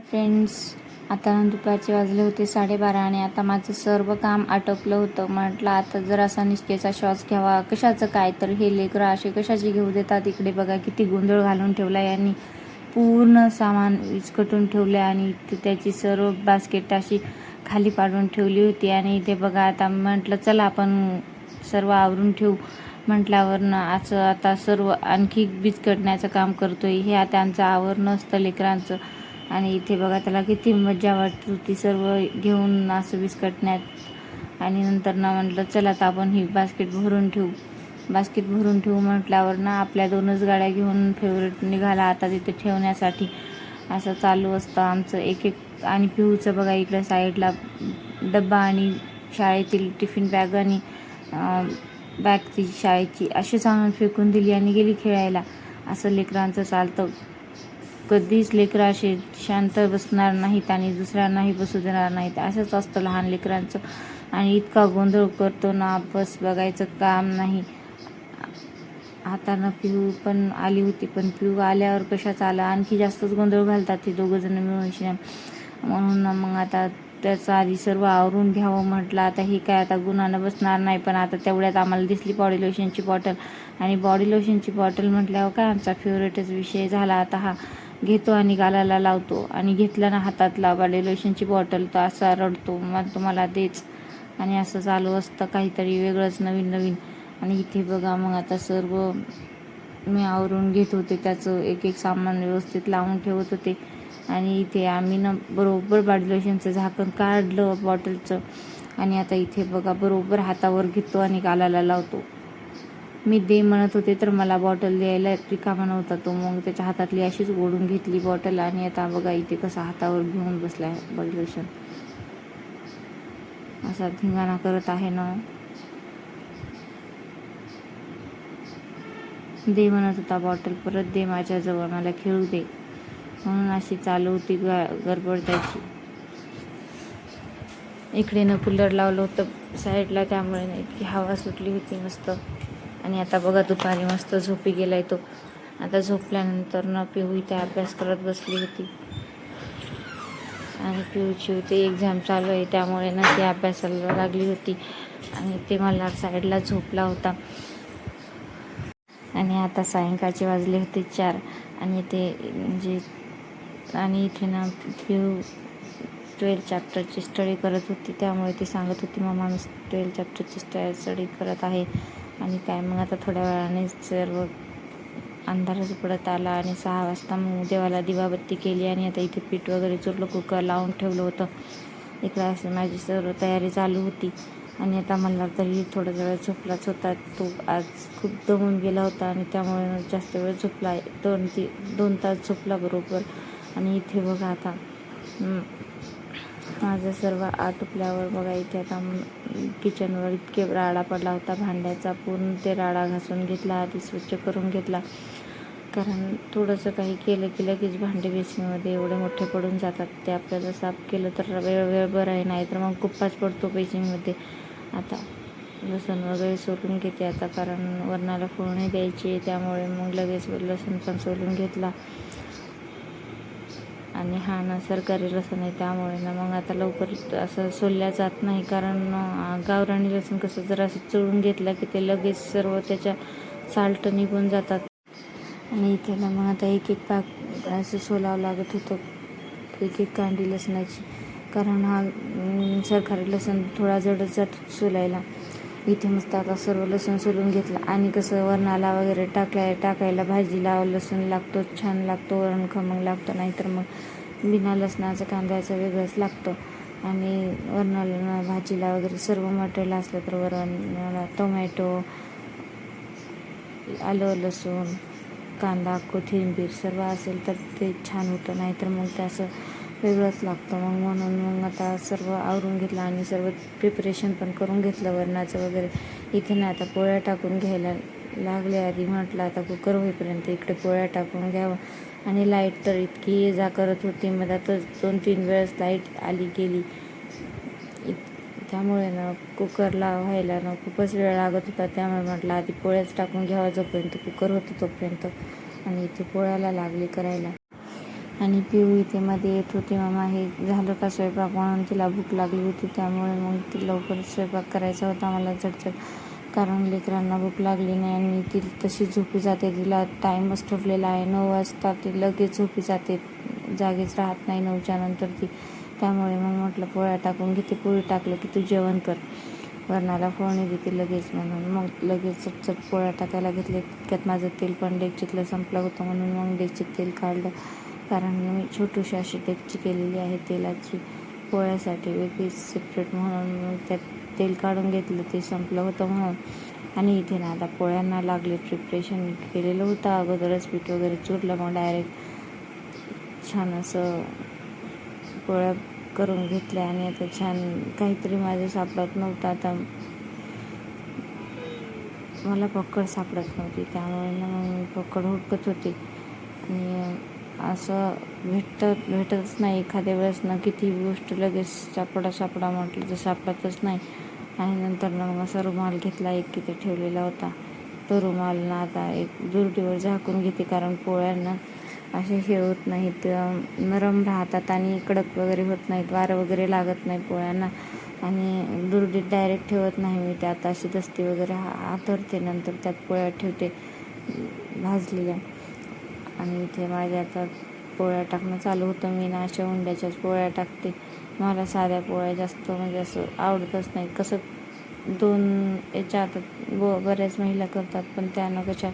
Friends, आता दुपारचे वाजले होते 12:30 आणि आता माझं सर्व काम आटोपलं होतं. म्हटलं आता जरासा निश्चेचा श्वास घ्यावा. कशाचं काय, तर हे लेकरं असे कशाची घेऊ देतात. इकडे बघा किती गोंधळ घालून ठेवला यांनी. पूर्ण सामान विस्कटून ठेवले आणि त्याची सर्व बास्केट अशी खाली पाडून ठेवली होती. आणि इथे बघा आता म्हटलं चला आपण सर्व आवरून ठेवू म्हटल्यावर ना असं आता सर्व आणखी बिस्कटण्याचं काम करतोय. हे आता आमचं आवरणं असतं लेकरांचं. आणि इथे बघा त्याला किती मजा वाटत होती सर्व घेऊन असं बिस्कटण्यात. आणि नंतर ना म्हटलं चला आता आपण ही बास्केट भरून ठेवू म्हटल्यावर ना आपल्या 2च गाड्या घेऊन फेवरेट निघाला आता तिथे ठेवण्यासाठी. असं चालू असतं आमचं एक एक. आणि पिहूचं बघा इकडे साईडला डब्बा आणि शाळेतील टिफिन बॅग आणि बॅग ती शाळेची अशी सामान फेकून दिली आणि गेली खेळायला. असं लेकरांचं चालतं. कधीच लेकरं असे शांत बसणार नाहीत आणि दुसऱ्यांनाही बसू देणार नाहीत. असंच असतं लहान लेकरांचं. आणि इतका गोंधळ करतो ना बस बघायचं काम नाही. आता ना पिहू पण आली होती, पण पिहू आल्यावर कशाचा आला आणखी जास्तच गोंधळ घालतात ते दोघंजण मिळून. म्हणून ना मग आता त्याचं आधी सर्व आवरून घ्यावं म्हटलं. आता हे काय आता गुणानं बसणार नाही. पण आता तेवढ्यात आम्हाला दिसली बॉडी लोशनची बॉटल. आणि बॉडी लोशनची बॉटल म्हटल्यावर काय आमचा फेवरेटच विषय झाला आता हा. घेतो आणि गालाला लावतो आणि घेतलं ना हातातला बॉडी लोशनची बॉटल तर असा रडतो, मग तुम्हाला देच. आणि असं चालू असतं काहीतरी वेगळंच नवीन. आणि इथे बघा मग आता सर्व मी आवरून घेत होते, त्याचं एक एक सामान व्यवस्थित लावून ठेवत होते. आणि इथे आम्ही ना बरोबर बॉडी लोशनचं झाकण काढलं बॉटलचं. आणि आता इथे बघा बरोबर हातावर घेतो आणि गालाला लावतो. मी दे म्हणत होते तर मला बॉटल द्यायला रिकामा नव्हता तो. मग त्याच्या हातातली अशीच ओढून घेतली बॉटल. आणि आता बघा इथे कसा हातावर घेऊन बसला आहे बॉडी लोशन. असा धिंगाणा करत आहे ना. दे म्हणत होता बॉटल, परत दे माझ्याजवळ, मला खेळू दे. म्हणून अशी चालू होती गडबड त्याची. इकडे न कूलर लावलं होतं साईडला, त्यामुळे ना इतकी हवा सुटली होती मस्त. आणि आता बघा दुपारी मस्त झोपी गेलाय तो. आता झोपल्यानंतर ना पिहू इथे अभ्यास करत बसली होती. आणि पिहूची होती एक्झाम चालू आहे त्यामुळे ना ती अभ्यासाला लागली होती. आणि ते मला साईडला झोपला होता. आणि आता सायंकाळचे वाजले होते 4. आणि ते म्हणजे आणि इथे ना पिहू 12 चॅप्टरची स्टडी करत होती. त्यामुळे ती सांगत होती मम्मा मी 12 चॅप्टरची स्टडी करत आहे. आणि काय मग आता थोड्या वेळाने सर्व अंधारच पडत आला. आणि 6 वाजता मग देवाला दिवाबत्ती केली. आणि आता इथे पीठ वगैरे चुरलं, कुकर लावून ठेवलं होतं. इकडे अशी माझी सर्व तयारी चालू होती. आणि आता मला तरी थोडा वेळ झोपलाच होता. तो आज खूप दमून गेला होता आणि त्यामुळे जास्त वेळ झोपला. 2 तास झोपला बरोबर. आणि इथे बघा आता माझं सर्व आटोपल्यावर बघा इथे आता किचनवर इतके राडा पडला होता भांड्याचा. पूर्ण ते राडा घासून घेतला, आधी स्वच्छ करून घेतला. कारण थोडंसं काही केलं की लगेच भांडे बेसिनमध्ये एवढे मोठे पडून जातात. ते आपल्याला साफ केलं तर वेळ बरं आहे, नाही तर मग कुप्पाच पडतो बेसिनमध्ये. आता लसूण वगैरे सोलून घेते आता, कारण वरणाला फोडणी द्यायची, त्यामुळे मग लगेच लसूण पण सोलून घेतला. आणि हा ना सरकारी लसूण आहे त्यामुळे ना मग आता लवकर असं सोलल्या जात नाही. कारण गावरानी लसूण कसं जर असं चोळून घेतलं की ते लगेच सर्व त्याच्या साल्ट निघून जातात. आणि इथे ना मग आता एक एक पाक असं सोलावं लागत होतं, एक एक कांडी लसणाची. कारण हा सरकारी लसूण थोडा जडच जातो सोलायला. इथे मस्त आता सर्व लसूण सोलून घेतला. आणि कसं वरणाला वगैरे टाकायला भाजीला लसूण लागतो, छान लागतो, वरण खमंग लागतं. नाहीतर मग बिना लसणाचं कांद्याचं वेगळंच लागतं. आणि वरणाला भाजीला वगैरे सर्व मटेरियल असलं तर वरण टोमॅटो, आलं, लसूण, कांदा, कोथिंबीर सर्व असेल तर ते छान होतं. नाहीतर मग ते असं वेगळंच लागतं. मग म्हणून मग आता सर्व आवरून घेतलं आणि सर्व प्रिपरेशन पण करून घेतलं वरणाचं वगैरे. इथे ना आता पोळ्या टाकून घ्यायला लागले. आधी म्हटलं आता कुकर होईपर्यंत इकडे पोळ्या टाकून घ्यावं. आणि लाईट तर इतकी ये जा करत होती, मधातच 2-3 वेळेस लाईट आली गेली. त्यामुळे ना कुकरला व्हायला ना खूपच वेळ लागत होता. त्यामुळे म्हटलं आधी पोळ्याच टाकून घ्यावा जोपर्यंत कुकर होतं तोपर्यंत. आणि इथे पोळ्याला लागली करायला. आणि पिऊ इथे मध्ये येत होती, मामा हे झालं का स्वयंपाक म्हणून. तिला भूक लागली होती, त्यामुळे मग ती लवकर स्वयंपाक करायचा होता मला झटझट, कारण लेकरांना भूक लागली नाही. आणि ती तशी झोपी जाते, तिला टाईमच ठरलेला आहे 9 वाजता ती लगेच झोपी जाते, जागीच राहत नाही 9च्या नंतर ती. त्यामुळे मग म्हटलं पोळ्या टाकून घेते, पोळी टाकलं की तू जेवण कर, वरणाला फोडणी देते लगेच म्हणून. मग लगेच चटचट पोळ्या टाकायला घेतले. तितक्यात माझं तेल पण डेगचीतलं संपलं होतं, म्हणून मग डेगचीत तेल काढलं, कारण मी छोटीशी अशी डेगची केलेली आहे तेलाची पोळ्यासाठी वेगळीच सेपरेट, म्हणून मग त्यात तेल काढून घेतलं, ते संपलं होतं म्हणून. आणि इथे ना आता पोळ्यांना लागले प्रिपरेशन केलेलं होतं अगोदरच, पीठ वगैरे चुरलं, मग डायरेक्ट छान असं पोळ्या करून घेतल्या. आणि आता छान काहीतरी माझं सापडत नव्हतं, आता मला पक्कड सापडत नव्हती, त्यामुळे ना मग मी पक्कड हुडकत होते. आणि असं भेटतच नाही एखाद्या वेळेस ना, किती गोष्ट लगेच सापडा म्हटलं तर सापडतच नाही. आणि नंतर ना मग असा रुमाल घेतला एक, तिथे ठेवलेला होता तो रुमाल ना आता एक दुरडीवर झाकून घेते, कारण पोळ्यांना असे हे होत नाहीत, नरम राहतात आणि कडक वगैरे होत नाहीत, वारं वगैरे लागत नाही पोळ्यांना. आणि दुरडीत डायरेक्ट ठेवत नाही मी, त्यात अशी दस्ती वगैरे हातरते, नंतर त्यात पोळ्या ठेवते भाजलेल्या. आणि इथे माझ्या आता पोळ्या टाकणं चालू होतं. मी ना अशा उंड्याच्याच पोळ्या टाकते, मला साध्या पोळ्या जास्त म्हणजे असं आवडतच नाही. कसं 2 याच्या आता बऱ्याच महिला करतात, पण त्यांना कशा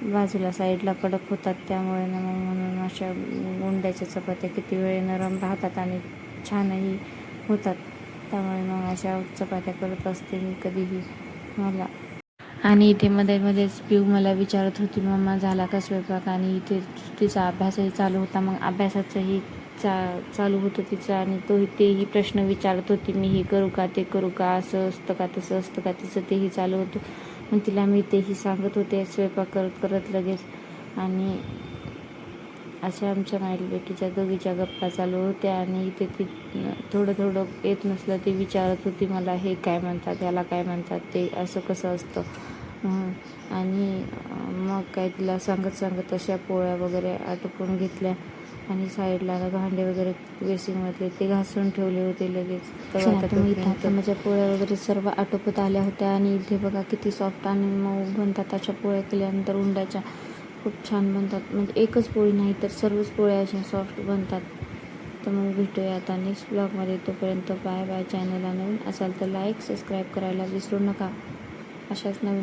बाजूला साईडला कडक होतात, त्यामुळे ना मग म्हणून अशा उंड्याच्या चपात्या किती वेळ नरम राहतात आणि छानही होतात, त्यामुळे मग अशा चपात्या करत असते मी कधीही मला. आणि इथे मध्येच पिऊ मला विचारत होती, मम्मा झाला का स्वयंपाक. आणि इथे तिचा अभ्यासही चालू होता, मग अभ्यासाचंही चालू होतं तिचं, आणि तेही प्रश्न विचारत होती, मी हे करू का, ते करू का, असं असतं का, तसं असतं का, तिचं तेही चालू होतं. मग तिला मी तेही सांगत होते स्वयंपाक करत करत लगेच. आणि अशा आमच्या मायलेकीच्या दोघीच्या गप्पा चालू होत्या. आणि इथे ती थोडं येत नसलं ती विचारत होती मला, हे काय म्हणतात, ह्याला काय म्हणतात, ते असं कसं असतं. आणि मग काय तिला सांगत अशा पोळ्या वगैरे आटोपून घेतल्या. आणि साईडला भांडे वगैरे बेसिनमधले ते घासून ठेवले होते लगेच. आता माझ्या पोळ्या वगैरे सर्व आटोपत आल्या होत्या. आणि इथे बघा किती सॉफ्ट आणि मऊ बनतात अशा पोळ्या केल्यानंतर उंड्याच्या, खूप छान बनतात. म्हणजे एकच पोळी नाही तर सर्वच पोळ्या अशा सॉफ्ट बनतात. तर मग भेटूया आता नेक्स्ट ब्लॉगमध्ये. तोपर्यंत बाय बाय. चॅनलला नवीन असाल तर लाईक सबस्क्राईब करायला विसरू नका. अशाच नवीन